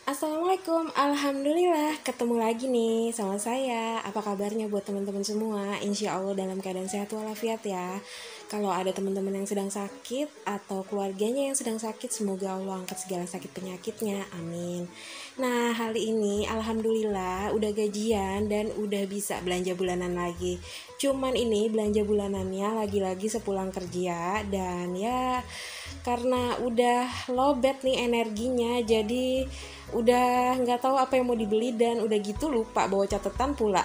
Assalamualaikum, Alhamdulillah ketemu lagi nih sama saya. Apa kabarnya buat teman-teman semua? Insya Allah dalam keadaan sehat walafiat ya. Kalau ada teman-teman yang sedang sakit atau keluarganya yang sedang sakit, semoga Allah angkat segala sakit penyakitnya, amin. Nah, hari ini Alhamdulillah udah gajian dan udah bisa belanja bulanan lagi. Cuman ini belanja bulanannya lagi-lagi sepulang kerja. Dan ya karena udah lowbat nih energinya, jadi udah nggak tahu apa yang mau dibeli dan udah gitu lupa bawa catatan pula.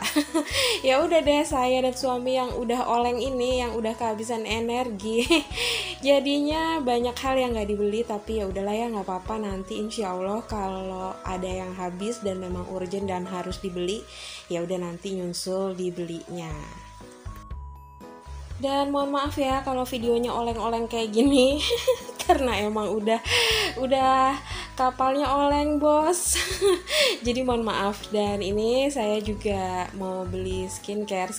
Ya udah deh, saya dan suami yang udah oleng ini, yang udah kehabisan energi, jadinya banyak hal yang nggak dibeli. Tapi ya udahlah ya, nggak apa-apa, nanti insya Allah kalau ada yang habis dan memang urgent dan harus dibeli, ya udah nanti nyusul dibelinya. Dan mohon maaf ya kalau videonya oleng-oleng kayak gini karena emang udah kapalnya oleng, bos. Jadi mohon maaf. Dan ini saya juga mau beli skincare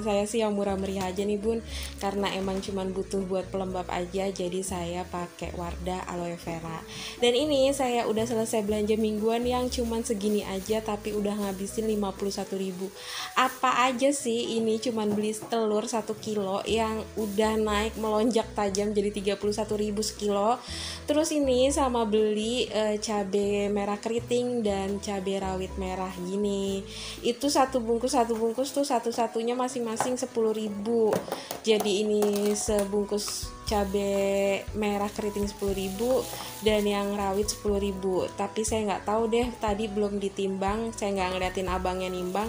saya sih yang murah meriah aja nih bun, karena emang cuman butuh buat pelembab aja. Jadi saya pakai Wardah aloe vera. Dan ini saya udah selesai belanja mingguan yang cuman segini aja, tapi udah ngabisin 51.000. Apa aja sih ini? Cuman beli telur 1 kilo yang udah naik melonjak tajam jadi 31.000 sekilo. Terus ini sama beli cabai merah keriting dan cabai rawit merah gini. Itu satu bungkus tuh satu-satunya masing-masing 10.000. Jadi ini sebungkus cabai merah keriting 10.000 dan yang rawit 10.000. Tapi saya nggak tahu deh, tadi belum ditimbang, saya nggak ngeliatin abangnya nimbang.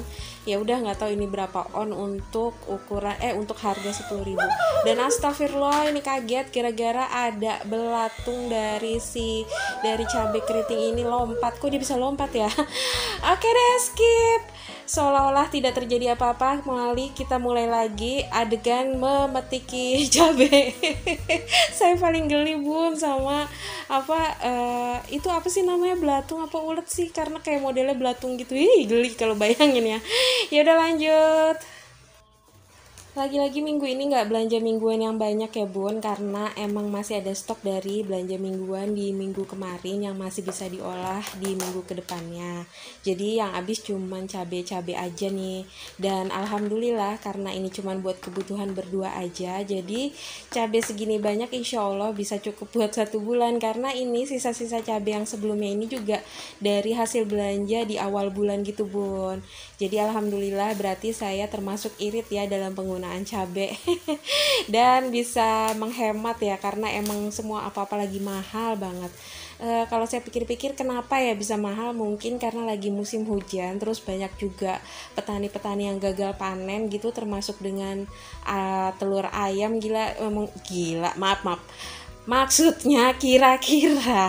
Ya udah nggak tahu ini berapa on untuk untuk harga 10.000. Dan astagfirullah, ini kaget gara-gara ada belatung dari cabai keriting ini lompat. Kok dia bisa lompat ya? Oke deh, skip. Seolah-olah tidak terjadi apa-apa. Kita mulai lagi adegan memetiki cabai. Saya paling geli bun sama itu apa sih namanya, belatung apa ulet sih, karena kayak modelnya belatung gitu. Geli kalau bayangin ya. Ya udah lanjut. Lagi-lagi minggu ini nggak belanja mingguan yang banyak ya bun, karena emang masih ada stok dari belanja mingguan di minggu kemarin yang masih bisa diolah di minggu kedepannya. Jadi yang habis cuman cabai-cabai aja nih. Dan alhamdulillah karena ini cuman buat kebutuhan berdua aja, jadi cabai segini banyak insya Allah bisa cukup buat 1 bulan. Karena ini sisa-sisa cabai yang sebelumnya ini juga dari hasil belanja di awal bulan gitu bun. Jadi alhamdulillah berarti saya termasuk irit ya dalam penggunaan cabai. Dan bisa menghemat ya, karena emang semua apa-apa lagi mahal banget. Kalau saya pikir-pikir kenapa ya bisa mahal, mungkin karena lagi musim hujan, terus banyak juga petani-petani yang gagal panen gitu, termasuk dengan telur ayam. Gila, maaf maksudnya kira-kira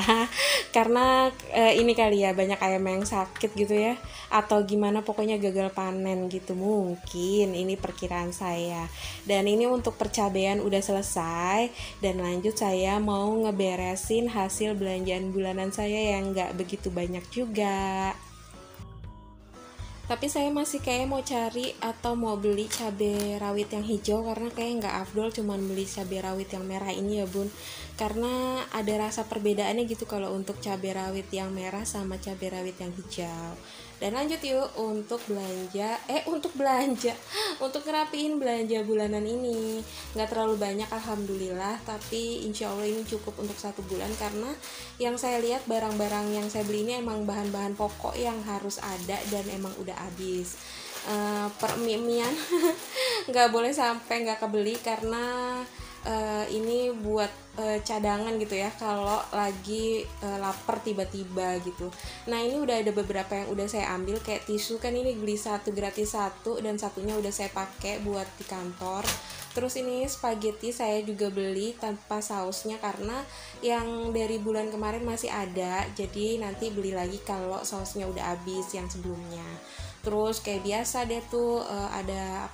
karena ini kali ya, banyak ayam yang sakit gitu ya, atau gimana, pokoknya gagal panen gitu, mungkin ini perkiraan saya. Dan ini untuk percabaian udah selesai, dan lanjut saya mau ngeberesin hasil belanjaan bulanan saya yang gak begitu banyak juga. Tapi saya masih kayak mau cari atau mau beli cabai rawit yang hijau, karena kayak nggak afdol cuman beli cabai rawit yang merah ini ya bun, karena ada rasa perbedaannya gitu kalau untuk cabai rawit yang merah sama cabai rawit yang hijau. Dan lanjut yuk untuk belanja untuk ngerapiin belanja bulanan ini. Nggak terlalu banyak alhamdulillah, tapi insya Allah ini cukup untuk 1 bulan, karena yang saya lihat barang-barang yang saya beli ini emang bahan-bahan pokok yang harus ada dan emang udah habis. Permimian nggak boleh sampai nggak kebeli, karena ini buat cadangan gitu ya kalau lagi lapar tiba-tiba gitu. Nah ini udah ada beberapa yang udah saya ambil, kayak tisu kan ini beli 1 gratis 1, dan satunya udah saya pakai buat di kantor. Terus ini spaghetti saya juga beli tanpa sausnya, karena yang dari bulan kemarin masih ada, jadi nanti beli lagi kalau sausnya udah habis yang sebelumnya. Terus kayak biasa deh tuh ada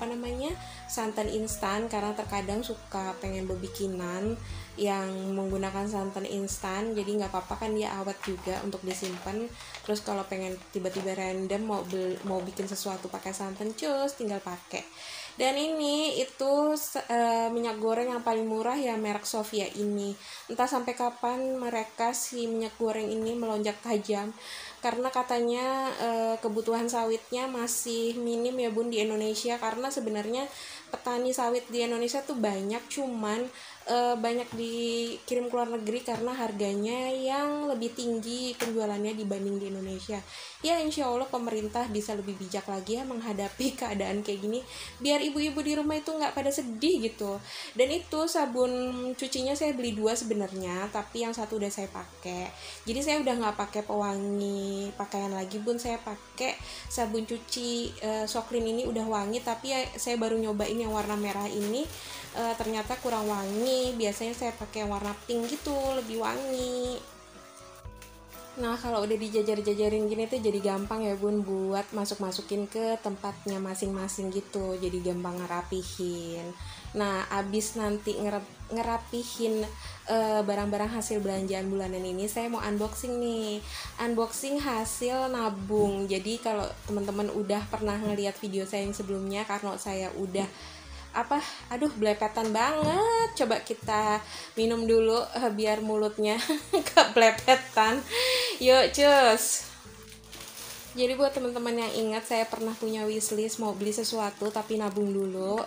santan instan, karena terkadang suka pengen bebikinan yang menggunakan santan instan, jadi nggak apa-apa kan, dia awet juga untuk disimpan. Terus kalau pengen tiba-tiba random mau bikin sesuatu pakai santan, cus tinggal pakai. Dan ini itu minyak goreng yang paling murah ya, merek Sofia ini. Entah sampai kapan mereka si minyak goreng ini melonjak tajam, karena katanya kebutuhan sawitnya masih minim ya bun di Indonesia, karena sebenarnya petani sawit di Indonesia tuh banyak, cuman banyak dikirim ke luar negeri karena harganya yang lebih tinggi penjualannya dibanding di Indonesia. Ya insya Allah pemerintah bisa lebih bijak lagi ya menghadapi keadaan kayak gini, biar ibu-ibu di rumah itu nggak pada sedih gitu. Dan itu sabun cucinya saya beli 2 sebenarnya, tapi yang satu udah saya pakai, jadi saya udah nggak pakai pewangi pakaian lagi bun, saya pakai sabun cuci Soklin ini udah wangi, tapi ya, saya baru nyobain yang warna merah ini, ternyata kurang wangi. Biasanya saya pakai warna pink gitu, lebih wangi. Nah kalau udah dijajar-jajarin gini tuh jadi gampang ya bun buat masuk-masukin ke tempatnya masing-masing gitu, jadi gampang ngerapihin. Nah abis nanti ngerapihin barang-barang hasil belanjaan bulanan ini, saya mau unboxing nih, unboxing hasil nabung. Jadi kalau teman-teman udah pernah ngeliat video saya yang sebelumnya, karena saya udah belepetan banget, coba kita minum dulu biar mulutnya kebelepetan. Yuk cus. Jadi buat teman-teman yang ingat, saya pernah punya wishlist mau beli sesuatu tapi nabung dulu.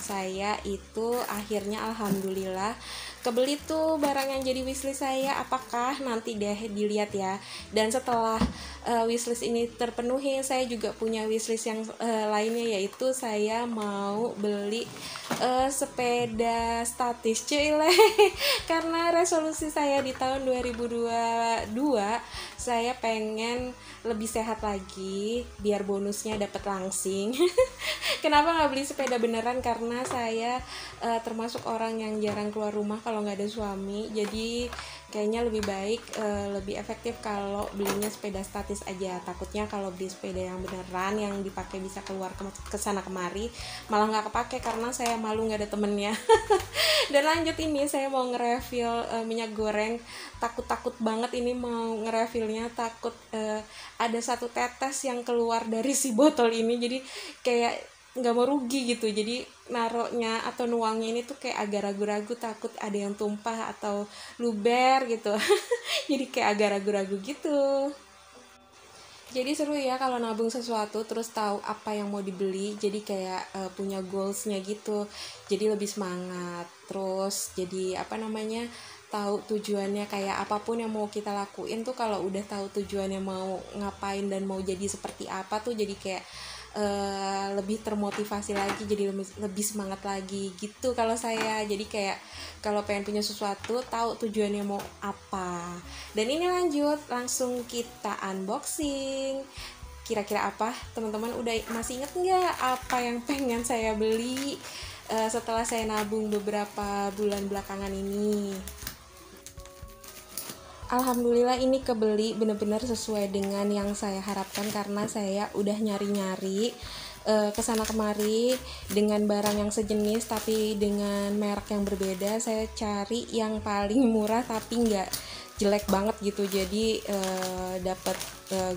Saya itu akhirnya alhamdulillah kebeli tuh barang yang jadi wishlist saya. Apakah nanti deh dilihat ya. Dan setelah wishlist ini terpenuhi, saya juga punya wishlist yang lainnya, yaitu saya mau beli sepeda statis cuy. Karena resolusi saya di tahun 2022, saya pengen lebih sehat lagi biar bonusnya dapat langsing. Kenapa nggak beli sepeda beneran? Karena saya termasuk orang yang jarang keluar rumah kalau nggak ada suami, jadi kayaknya lebih baik, lebih efektif kalau belinya sepeda statis aja. Takutnya kalau beli sepeda yang beneran yang dipakai bisa keluar ke sana kemari, malah nggak kepake karena saya malu nggak ada temennya. Dan lanjut, ini saya mau nge-refill minyak goreng. Takut banget ini mau nge-refillnya, takut ada satu tetes yang keluar dari si botol ini, jadi kayak nggak mau rugi gitu. Jadi naroknya atau nuangnya ini tuh kayak agak ragu-ragu, takut ada yang tumpah atau luber gitu. Jadi kayak agak ragu-ragu gitu. Jadi seru ya kalau nabung sesuatu terus tahu apa yang mau dibeli, jadi kayak punya goalsnya gitu, jadi lebih semangat. Terus jadi tahu tujuannya, kayak apapun yang mau kita lakuin tuh kalau udah tahu tujuannya mau ngapain dan mau jadi seperti apa tuh, jadi kayak lebih termotivasi lagi, jadi lebih semangat lagi gitu kalau saya. Jadi kayak kalau pengen punya sesuatu tahu tujuannya mau apa. Dan ini langsung kita unboxing. Kira-kira apa teman-teman, udah masih inget nggak apa yang pengen saya beli setelah saya nabung beberapa bulan belakangan ini? Alhamdulillah ini kebeli bener-bener sesuai dengan yang saya harapkan, karena saya udah nyari-nyari kesana kemari dengan barang yang sejenis tapi dengan merek yang berbeda. Saya cari yang paling murah tapi nggak jelek banget gitu, jadi dapat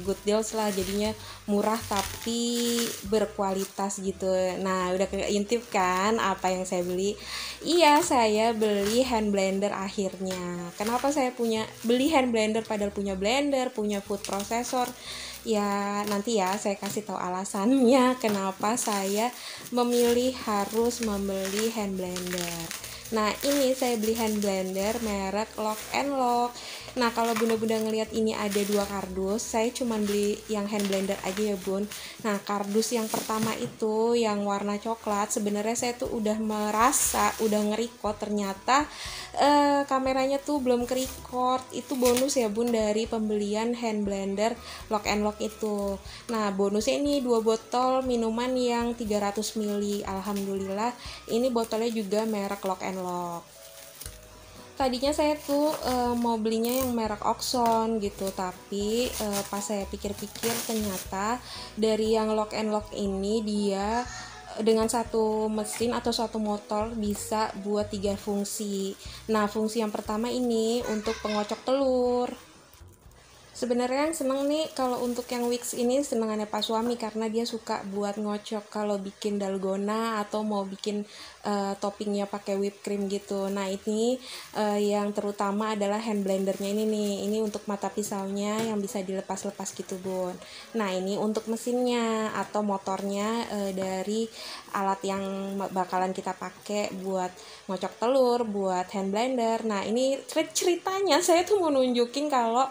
good deals lah, jadinya murah tapi berkualitas gitu. Nah udah keintip kan apa yang saya beli? Iya, saya beli hand blender akhirnya. Kenapa saya beli hand blender padahal punya blender, punya food processor? Ya nanti ya saya kasih tahu alasannya kenapa saya memilih harus membeli hand blender. Nah ini saya beli hand blender merek Lock and Lock. Nah kalau bunda-bunda ngelihat ini ada 2 kardus, saya cuman beli yang hand blender aja ya bun. Nah kardus yang pertama itu yang warna coklat, sebenarnya saya tuh udah merasa udah nge-record, ternyata kameranya tuh belum ke-record. Itu bonus ya bun dari pembelian hand blender Lock and Lock itu. Nah bonusnya ini 2 botol minuman yang 300 ml. Alhamdulillah ini botolnya juga merek Lock and Lock. Tadinya saya tuh mau belinya yang merek Oxon gitu, tapi pas saya pikir-pikir ternyata dari yang Lock and Lock ini dia dengan satu mesin atau satu motor bisa buat 3 fungsi. Nah fungsi yang pertama ini untuk pengocok telur. Sebenarnya yang seneng nih kalau untuk yang Wix ini senengannya Pak suami karena dia suka buat ngocok kalau bikin dalgona atau mau bikin toppingnya pakai whipped cream gitu. Nah ini yang terutama adalah hand blendernya ini nih. Ini untuk mata pisaunya yang bisa dilepas-lepas gitu bun. Nah ini untuk mesinnya atau motornya dari alat yang bakalan kita pakai buat ngocok telur, buat hand blender. Nah ini ceritanya saya tuh mau nunjukin kalau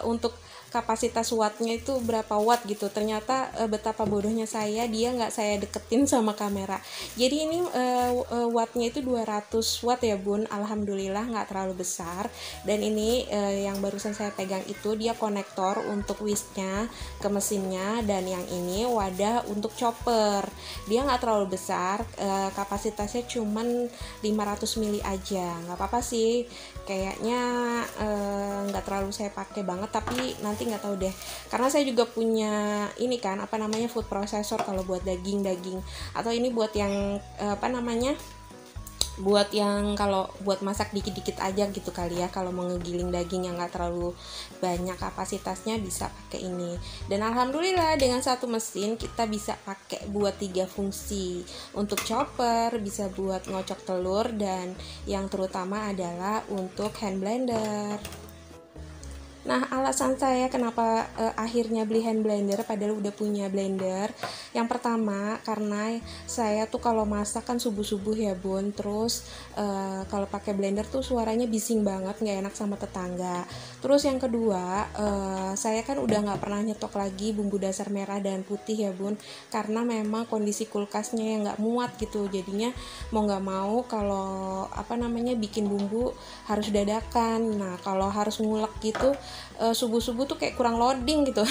untuk kapasitas wattnya itu berapa watt gitu. Ternyata betapa bodohnya saya, dia nggak saya deketin sama kamera. Jadi ini wattnya itu 200 watt ya bun. Alhamdulillah nggak terlalu besar. Dan ini yang barusan saya pegang itu dia konektor untuk whisknya ke mesinnya, dan yang ini wadah untuk chopper. Dia nggak terlalu besar, kapasitasnya cuman 500 mili aja. Nggak apa-apa sih, kayaknya nggak terlalu saya pakai banget, tapi nanti nggak tahu deh, karena saya juga punya ini kan apa namanya food processor kalau buat daging atau ini buat yang buat yang kalau buat masak dikit-dikit aja gitu kali ya, kalau mau ngegiling daging yang nggak terlalu banyak kapasitasnya bisa pakai ini. Dan alhamdulillah dengan satu mesin kita bisa pakai buat 3 fungsi, untuk chopper, bisa buat ngocok telur, dan yang terutama adalah untuk hand blender. Nah, alasan saya kenapa akhirnya beli hand blender padahal udah punya blender. Yang pertama, karena saya tuh kalau masak kan subuh-subuh ya bun. Terus kalau pakai blender tuh suaranya bising banget, nggak enak sama tetangga. Terus yang kedua, saya kan udah nggak pernah nyetok lagi bumbu dasar merah dan putih ya bun. Karena memang kondisi kulkasnya yang nggak muat gitu. Jadinya mau nggak mau kalau bikin bumbu harus dadakan. Nah, kalau harus ngulek gitu subuh-subuh tuh kayak kurang loading gitu.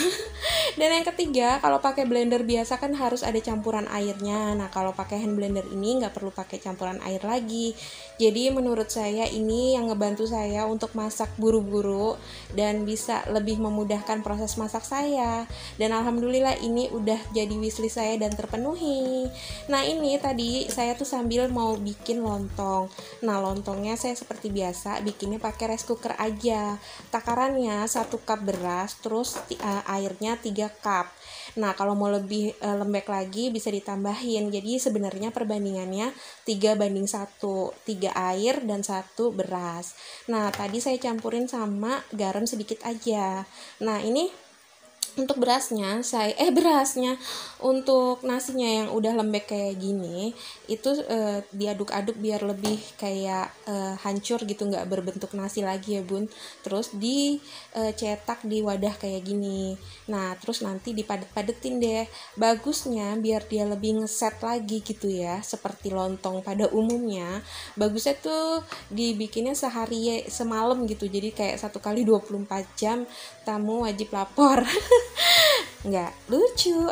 Dan yang ketiga, kalau pakai blender biasa kan harus ada campuran airnya. Nah kalau pakai hand blender ini nggak perlu pakai campuran air lagi. Jadi menurut saya ini yang ngebantu saya untuk masak buru-buru dan bisa lebih memudahkan proses masak saya. Dan alhamdulillah ini udah jadi wishlist saya dan terpenuhi. Nah ini tadi saya tuh sambil mau bikin lontong. Nah lontongnya saya seperti biasa bikinnya pakai rice cooker aja. Takarannya 1 cup beras, terus airnya 3 cup. Nah kalau mau lebih lembek lagi bisa ditambahin. Jadi sebenarnya perbandingannya 3:1, 3 air dan 1 beras. Nah tadi saya campurin sama garam sedikit aja. Nah ini untuk berasnya untuk nasinya yang udah lembek kayak gini itu diaduk-aduk biar lebih kayak hancur gitu, nggak berbentuk nasi lagi ya bun. Terus dicetak di wadah kayak gini. Nah terus nanti dipadet-padetin deh. Bagusnya biar dia lebih ngeset lagi gitu ya, seperti lontong pada umumnya. Bagusnya tuh dibikinnya semalam gitu, jadi kayak 1 kali 24 jam tamu wajib lapor. Nggak lucu.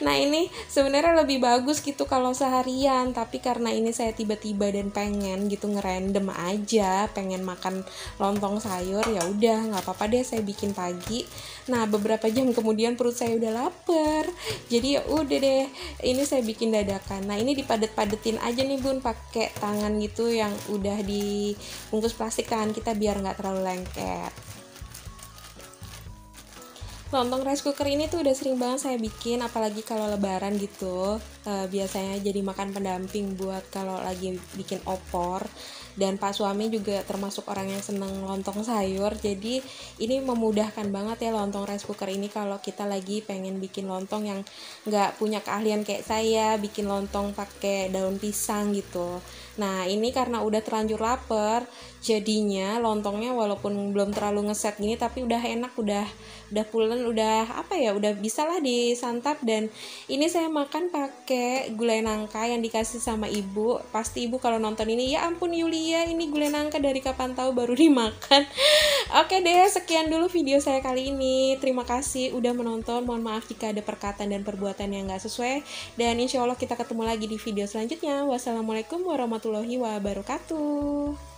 Nah ini sebenarnya lebih bagus gitu kalau seharian, tapi karena ini saya tiba-tiba dan pengen gitu ngerandom aja, pengen makan lontong sayur, ya udah nggak apa-apa deh saya bikin pagi. Nah beberapa jam kemudian perut saya udah lapar, jadi ya udah deh ini saya bikin dadakan. Nah ini dipadet-padetin aja nih bun pakai tangan gitu yang udah dibungkus plastik tangan kita biar nggak terlalu lengket. Lontong rice cooker ini tuh udah sering banget saya bikin, apalagi kalau lebaran gitu. Biasanya jadi makan pendamping buat kalau lagi bikin opor. Dan Pak suami juga termasuk orang yang seneng lontong sayur. Jadi ini memudahkan banget ya lontong rice cooker ini kalau kita lagi pengen bikin lontong yang nggak punya keahlian kayak saya, bikin lontong pakai daun pisang gitu. Nah ini karena udah terlanjur lapar, jadinya lontongnya walaupun belum terlalu ngeset gini tapi udah enak, udah pulen, udah bisa lah disantap. Dan ini saya makan pakai gulai nangka yang dikasih sama ibu. Pasti ibu kalau nonton ini, ya ampun Yulia, ini gulai nangka dari kapan tahu baru dimakan. Oke deh, sekian dulu video saya kali ini. Terima kasih udah menonton. Mohon maaf jika ada perkataan dan perbuatan yang gak sesuai, dan insya Allah kita ketemu lagi di video selanjutnya. Wassalamualaikum warahmatullahi wabarakatuh.